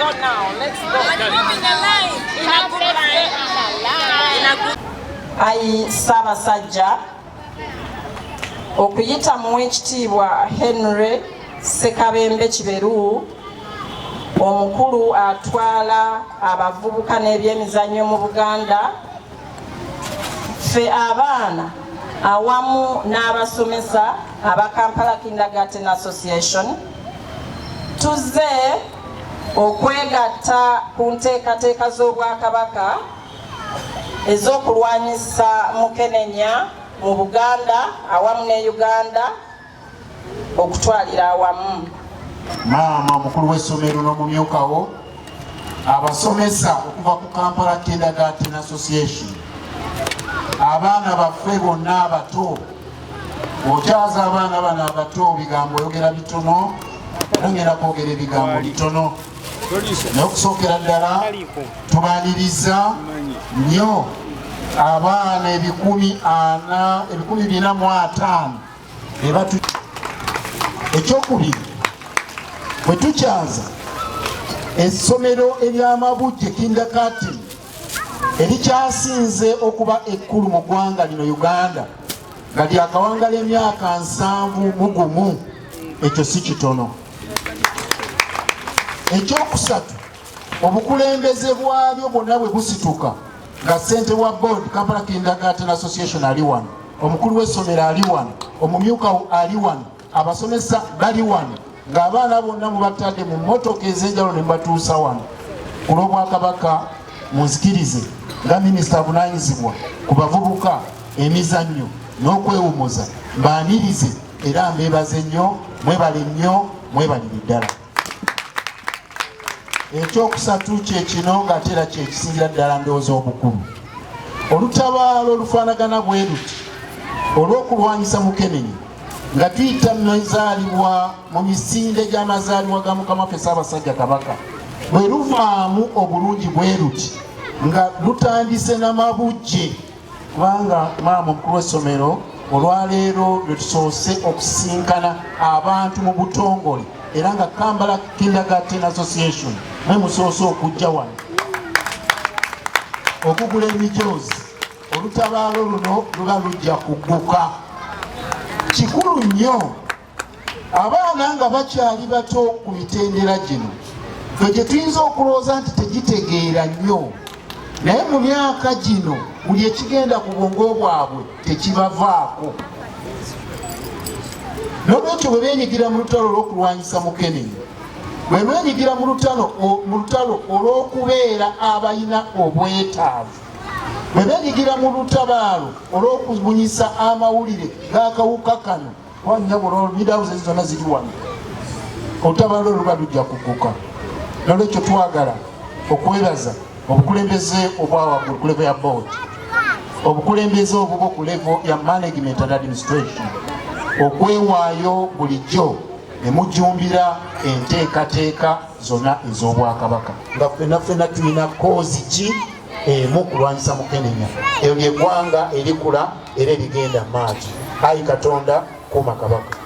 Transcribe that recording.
go now. Let's go. In a good line. Ayi Ssaabasajja okuyita mu ekitiibwa Henry Ssekabembe Kiberu omukulu atwala abavubuka n'ebyemizannyo mu Buganda, ffe abaana awamu n'abasomesa aba Kampala Kindergarten Association tuzze okwegatta ku nteekateeka z'Obwakabaka ez'okulwanyisa mukenenya mu Buganda awamu ne Uganda okutwalira awamu. Maama mukulu w'essomero n'omumyukawo, abasomesa okuva ku Kampala Kindergarten Association, abaana baffe bonna abato, okyaza abaana bano abato bigambo oyogera bitono, nongera kwogera ebigambo bitono. N'okusookera ddala tubaliriza nnyo abaana 445 ebatu. Ekyokubiri, bwe tukyaza essomero ery'amabujje Kindergarten erikyasinze okuba ekkulu mu ggwanga lino Uganda nga lyakawangala emyaka 71, ekyo si kitono. Ekyokusatu, obukulembeze bwabyo bwonna bwe busituka nga ssente wa board Kampala Kindergarten Association ali wano, omukulu w'essomero ali wano, omumyukawo ali wano, abasomesa bali wano, ng'abaana bonna mubatadde mu mmotoka ez'enjawulo ne mbatuusa wano. Ku lw'Obwakabaka munzikirize nga minisita avunaanyizibwa ku bavubuka, emizannyo n'okwewumuza, mbaanirize era mbeebaze nnyo, mwebale nnyo, mwebalire ddala. Ekyokusatu kye kino ng'ate era kye kisingira ddala ndowooza obukulu. Olutabaalo olufaanagana bwe luti olw'okulwanyisa mukenenya nga tuyita emizaalibwa mu misinde gy'amazaalibwa ga Mukama waffe Ssaabasajja Kabaka, bwe luvaamu obulungi bwe luti nga lutandise n'amabujje, kubanga maama omukulu w'essomero olwaleero lwe tusoose okusisinkana abantu mu butongole era nga Kampala Kindergarten Association mwe musoose okujja wano okugula emijoozi. Olutabaalo luno luba lujja kugguka. Kikulu nnyo abaana nga bakyali bato ku mitendera gino, ffe gye tuyinza okulowooza nti tegitegeera nnyo, naye mu myaka gino buli ekigenda ku bwongo bwabwe tekibavaako. N'olwekyo bwe beenyigira mu lutalo olw'okulwanyisa mukenenya, bwe beenyigira mu lutalo olw'okubeera abalina obwetaavu, bwe beenyigira mu lutabaalo olw'okubunyisa amawulire g'akawuka kano, wanyabula midawuzi zonna ziri wano, olutabaalo luba lujja kugguka. N'olwekyo twagala okwebaza obukulembeze obwawaggulu ku levo ya board, obukulembeze obubo ku levo ya management and administration, okwewaayo bulijjo ne mujjumbira enteekateeka zonna ez'Obwakabaka. Nga ffenna tulina koozi ki emu kulwanyisa mukenenya. Eyo ly'eggwanga erikula era erigenda maaso. Ayi Katonda kuuma Kabaka.